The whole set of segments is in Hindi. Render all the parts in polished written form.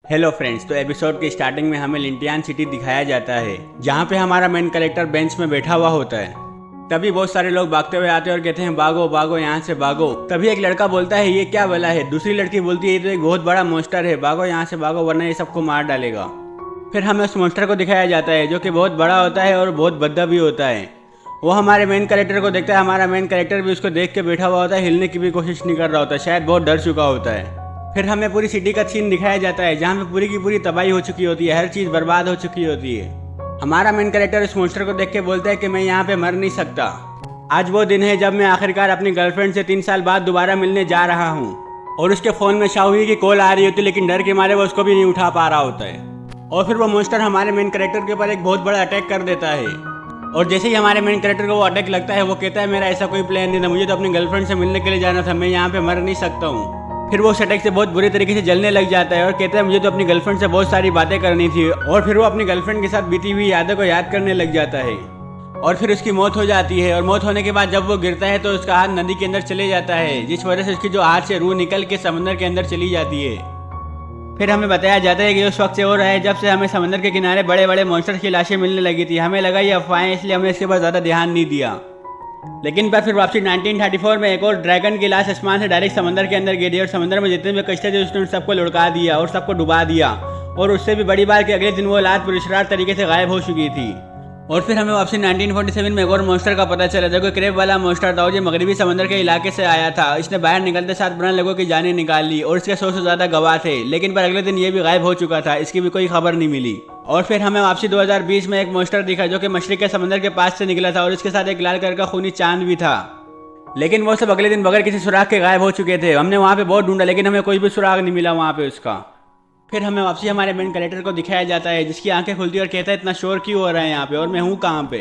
हेलो फ्रेंड्स, तो एपिसोड के स्टार्टिंग में हमें लिंटियान सिटी दिखाया जाता है जहाँ पे हमारा मेन कैरेक्टर बेंच में बैठा हुआ होता है। तभी बहुत सारे लोग भागते हुए आते हैं और कहते हैं भागो भागो यहाँ से भागो। तभी एक लड़का बोलता है ये क्या बला है। दूसरी लड़की बोलती है ये तो एक बहुत बड़ा मॉन्स्टर है, भागो यहाँ से भागो वरना ये सबको मार डालेगा। फिर हमें उस मॉन्स्टर को दिखाया जाता है जो कि बहुत बड़ा होता है और बहुत भद्दा भी होता है। वो हमारे मेन कैरेक्टर को देखता है, हमारा मेन कैरेक्टर भी उसको देख के बैठा हुआ होता है, हिलने की भी कोशिश नहीं कर रहा होता, शायद बहुत डर चुका होता है। फिर हमें पूरी सिटी का सीन दिखाया जाता है जहाँ पे पूरी की पूरी तबाही हो चुकी होती है, हर चीज़ बर्बाद हो चुकी होती है। हमारा मेन कैरेक्टर इस मॉन्स्टर को देख के बोलता है कि मैं यहाँ पे मर नहीं सकता। आज वो दिन है जब मैं आखिरकार अपनी गर्लफ्रेंड से 3 साल बाद दोबारा मिलने जा रहा हूँ। और उसके फ़ोन में शाओही की कॉल आ रही होती है, लेकिन डर के मारे वो उसको भी नहीं उठा पा रहा होता है। और फिर वो मॉन्स्टर हमारे मेन कैरेक्टर के ऊपर एक बहुत बड़ा अटैक कर देता है। और जैसे ही हमारे मेन कैरेक्टर को वो अटैक लगता है, वो कहता है मेरा ऐसा कोई प्लान नहीं था, मुझे तो अपनी गर्लफ्रेंड से मिलने के लिए जाना था, मैं यहाँ पे मर नहीं सकता हूँ। फिर वो उस अटैक से बहुत बुरी तरीके से जलने लग जाता है और कहता है मुझे तो अपनी गर्लफ्रेंड से बहुत सारी बातें करनी थी। और फिर वो अपनी गर्लफ्रेंड के साथ बीती हुई यादों को याद करने लग जाता है। और फिर उसकी मौत हो जाती है। और मौत होने के बाद जब वो गिरता है तो उसका हाथ नदी के अंदर चले जाता है, जिस वजह से उसकी जो हाथ से रूह निकल के समंदर के अंदर चली जाती है। फिर हमें बताया जाता है कि उस वक्त से हो रहा है जब से हमें समंदर के किनारे बड़े बड़े मॉन्स्टर्स की लाशें मिलने लगी थी। हमें लगा ये अफवाहें, इसलिए हमने इसके ऊपर ज़्यादा ध्यान नहीं दिया। लेकिन फिर वापसी 1934 में एक और ड्रैगन की लाश आसमान से डायरेक्ट समंदर के अंदर गिरी और समंदर में जितने भी कश्ते थे उसने सबको लुढ़का दिया और सबको डुबा दिया। और उससे भी बड़ी बात कि अगले दिन वो लाश पुरस्कार तरीके से गायब हो चुकी थी। और फिर हमें वापसी 1947 में एक और मॉन्स्टर का पता चला जो कि क्रेब वाला मॉन्स्टर था, जो मगरबी समंदर के इलाके से आया था। इसने बाहर निकलते साथ 15 लोगों की जानें निकाल ली और इसके 100 से ज़्यादा गवाह थे। लेकिन पर अगले दिन ये भी गायब हो चुका था, इसकी भी कोई खबर नहीं मिली। और फिर हमें वापसी 2020 में एक मॉन्स्टर दिखा जो कि मशरिक के समंदर के पास से निकला था और इसके साथ एक लाल कलर का खूनी चांद भी था। लेकिन वो सब अगले दिन बगैर किसी सुराग के गायब हो चुके थे। हमने वहाँ पे बहुत ढूंढा लेकिन हमें कोई भी सुराग नहीं मिला वहाँ पे उसका। फिर हमें वापसी हमारे मेन कैरेक्टर को दिखाया जाता है जिसकी आंखें खुलती और कहता है इतना शोर क्यों हो रहा है यहाँ पे और मैं हूँ कहाँ पे,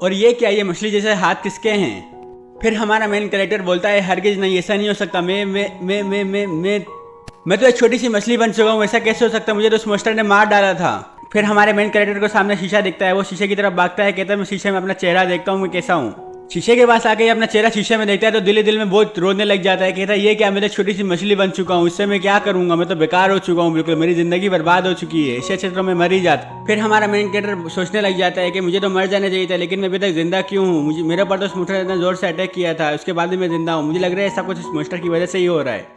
और ये क्या, ये मछली जैसे हाथ किसके हैं। फिर हमारा मेन कैरेक्टर बोलता है हरगिज नहीं, ऐसा नहीं हो सकता, मैं तो एक छोटी सी मछली बन चुका हूँ, ऐसा कैसे हो सकता, मुझे तो उस मॉन्स्टर ने मार डाला था। फिर हमारे मेन कैरेक्टर को सामने शीशा दिखता है, वो शीशे की तरफ भागता है, कहता है मैं शीशे में अपना चेहरा देखता हूँ मैं कैसा हूँ। शीशे के पास आके अपना चेहरा शीशे में देखता है तो दिल में बहुत रोने लग जाता है, कहता है ये क्या, मैं तो छोटी सी मछली बन चुका हूँ, इससे मैं क्या करूंगा, मैं तो बेकार हो चुका हूँ, बिल्कुल मेरी जिंदगी बर्बाद हो चुकी है, ऐसे क्षेत्रों में मर ही जाता। फिर हमारा मेन कैरेक्टर सोचने लग जाता है कि मुझे तो मर जाना चाहिए था, लेकिन मैं अभी तक जिंदा क्यों हूँ, मुझे मेरे पर तो उस मॉन्स्टर ने इतना जोर से अटैक किया था, उसके बाद भी मैं जिंदा हूँ, मुझे लग रहा है सब कुछ इस मॉन्स्टर की वजह से ही हो रहा है।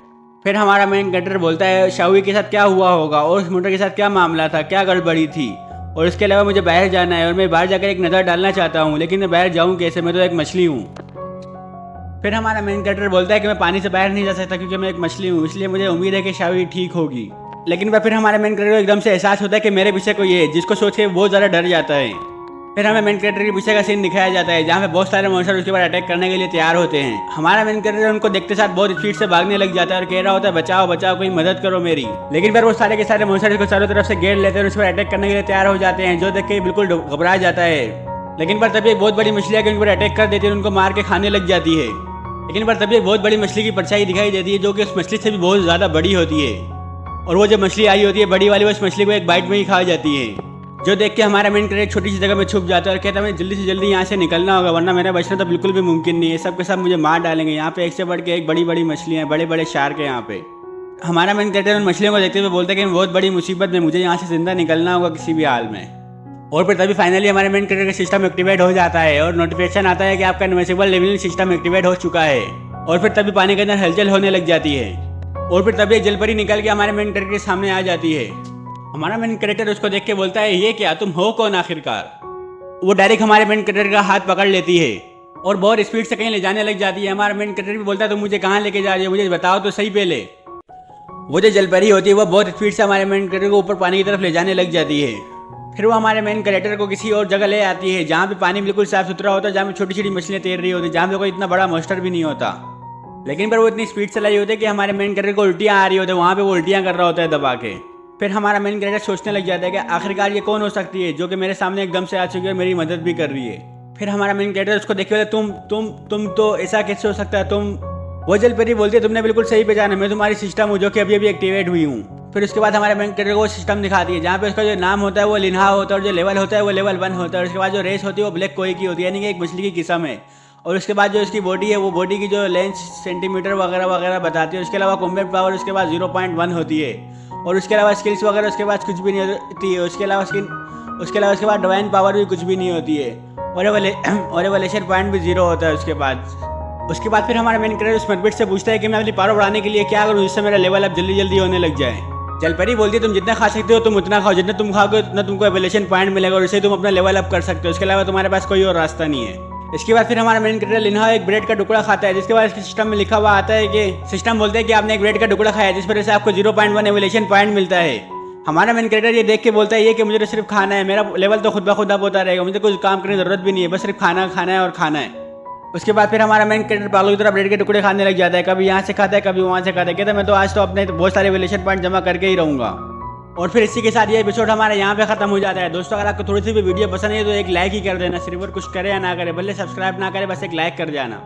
फिर हमारा मेन कैरेक्टर बोलता है शाओही के साथ क्या हुआ होगा और उस मॉन्स्टर के साथ क्या मामला था, क्या गड़बड़ी थी, और इसके अलावा मुझे बाहर जाना है और मैं बाहर जाकर एक नज़र डालना चाहता हूँ, लेकिन मैं बाहर जाऊँ कैसे, मैं तो एक मछली हूँ। फिर हमारा मेन कैरेक्टर बोलता है कि मैं पानी से बाहर नहीं जा सकता क्योंकि मैं एक मछली हूँ, इसलिए मुझे उम्मीद है कि शाओही ठीक होगी। लेकिन फिर हमारे मेन कैरेक्टर को एकदम से एहसास होता है कि मेरे पीछे कोई है, जिसको सोच के बहुत ज़्यादा डर जाता है। फिर हमें मेन कैरेक्टर के पीछे का सीन दिखाया जाता है जहाँ पे बहुत सारे मॉन्स्टर उसके बाद अटैक करने के लिए तैयार होते हैं। हमारा मेन कैरेक्टर उनको देखते साथ बहुत स्पीड से भागने लग जाता है और कह रहा होता है बचाओ बचाओ, कोई मदद करो मेरी। लेकिन फिर वो सारे के सारे मॉन्स्टर को चारों तरफ से घेर लेते हैं और उस पर अटैक करने के लिए तैयार हो जाते हैं, जो देख के बिल्कुल घबरा जाता है। लेकिन पर तभी एक बहुत बड़ी मछलियाँ उनके ऊपर अटैक कर देती है और उनको मार के खाने लग जाती है। लेकिन पर तभी एक बहुत बड़ी मछली की परछाई दिखाई देती है जो कि उस मछली से भी बहुत ज़्यादा बड़ी होती है। और वो जब मछली आई होती है बड़ी वाली, वो उस मछली को एक बाइट में ही खा जाती है, जो देख के हमारा मेन कैरेक्टर छोटी सी जगह में छुप जाता है और कहता है मुझे जल्दी से जल्दी यहाँ से निकलना होगा वरना मेरा बचना तो बिल्कुल भी मुमकिन नहीं है, सब के सब मुझे मार डालेंगे। यहाँ पे एक से बढ़ के एक बड़ी बड़ी मछलियाँ हैं, बड़े बड़े शार्क हैं यहाँ पे। हमारा मेन कैरेक्टर उन मछलियों को देखते हुए बोलता है कि बहुत बड़ी मुसीबत में, मुझे यहाँ से जिंदा निकलना होगा किसी भी हाल में। और फिर तभी फाइनली हमारे मेन कैरेक्टर का सिस्टम एक्टिवेट हो जाता है और नोटिफिकेशन आता है कि आपका इनविजिबल लेवलिंग सिस्टम एक्टिवेट हो चुका है। और फिर तभी पानी के अंदर हलचल होने लग जाती है और फिर तभी एक जलपरी निकल के हमारे मेन कैरेक्टर के सामने आ जाती है। हमारा मेन कैरेक्टर उसको देख के बोलता है ये क्या, तुम हो कौन आखिरकार। वो डायरेक्ट हमारे मेन कैरेक्टर का हाथ पकड़ लेती है और बहुत स्पीड से कहीं ले जाने लग जाती है। हमारा मेन कैरेक्टर भी बोलता है तुम मुझे कहाँ लेके जा रही हो, मुझे बताओ तो सही पहले। वो जो जलपरी होती है वो बहुत स्पीड से हमारे मेन कैरेक्टर को ऊपर पानी की तरफ ले जाने लग जाती है। फिर वो हमारे मेन कैरेक्टर को किसी और जगह ले आती है जहाँ पे पानी बिल्कुल साफ सुथरा होता है, जहाँ पे छोटी छोटी मछलियाँ तैर रही होती है, जहाँ पे कोई इतना बड़ा मॉन्स्टर भी नहीं होता। लेकिन पर वो इतनी स्पीड से लाई होती है कि हमारे मेन कैरेक्टर को उल्टियाँ आ रही होती है, वहाँ पे वो उल्टियाँ कर रहा होता है दबा के। फिर हमारा मेन कैरेक्टर सोचने लग जाता है कि आखिरकार ये कौन हो सकती है जो कि मेरे सामने एकदम से आ चुकी है और मेरी मदद भी कर रही है। फिर हमारा मेन कैरेक्टर उसको देखे तुम तो ऐसा कैसे हो सकता है, तुम। वो जलपरी बोलती है तुमने बिल्कुल सही पहचाना, मैं तुम्हारी सिस्टम हूँ जो कि अभी अभी एक्टिवेट हुई हूँ। फिर उसके बाद हमारे मेन कैरेक्टर को सिस्टम दिखाती है जहाँ पे उसका जो नाम होता है वो लिन्हा होता है और जो लेवल होता है वो लेवल 1 होता है। और उसके बाद जो रेस होती है वो ब्लैक कोई की होती है, यानी कि एक मछली की किस्म है। और उसके बाद जो इसकी बॉडी है वो बॉडी की जो लेंथ सेंटीमीटर वगैरह वगैरह बताती है। उसके अलावा कॉम्बैट पावर उसके बाद 0.1 होती है। और उसके अलावा स्किल्स वगैरह उसके पास कुछ भी नहीं होती है। उसके अलावा उसके बाद डिवाइन पावर भी कुछ भी नहीं होती है और एवोल्यूशन पॉइंट भी 0 होता है उसके बाद फिर हमारा मेन कैरेक्टर उस मदबिट से पूछता है कि मैं अपनी पावर बढ़ाने के लिए क्या करूँ जिससे मेरा लेवल अब जल्दी जल्दी होने लग जाए। जलपरी बोलती है तुम जितना खा सकते हो तुम उतना खाओ, जितना तुम खाओगे उतना तुमको एवोल्यूशन पॉइंट मिलेगा और उससे तुम अपना लेवल अप कर सकते हो। इसके अलावा तुम्हारे पास कोई और रास्ता नहीं है। इसके बाद फिर हमारा मेन कैरेक्टर लिन्हा एक ब्रेड का टुकड़ा खाता है, जिसके बाद इसके सिस्टम में लिखा हुआ आता है कि सिस्टम बोलते हैं कि आपने एक ब्रेड का टुकड़ा खाया जिस वजह से आपको 0.1 एवोल्यूशन पॉइंट मिलता है। हमारा मेन कैरेक्टर ये देख के बोलता है ये कि मुझे तो सिर्फ खाना है, मेरा लेवल तो खुद ब खुद अप होता रहेगा, मुझे कुछ काम करने की जरूरत भी नहीं है, बस सिर्फ खाना है और खाना है। उसके बाद फिर हमारा मेन कैरेक्टर पागलों की तरह ब्रेड के टुकड़े खाने लग जाता है, कभी यहाँ से खाता है कभी वहाँ से खाता है। कहता है मैं तो आज तो अपने बहुत सारे एवोल्यूशन पॉइंट जमा करके ही रहूँगा। और फिर इसी के साथ ये एपिसोड हमारा यहाँ पे खत्म हो जाता है। दोस्तों अगर आपको थोड़ी सी भी वीडियो पसंद है तो एक लाइक ही कर देना, सिर्फ और कुछ करे या ना करे, भले सब्सक्राइब ना करे, बस एक लाइक कर जाना।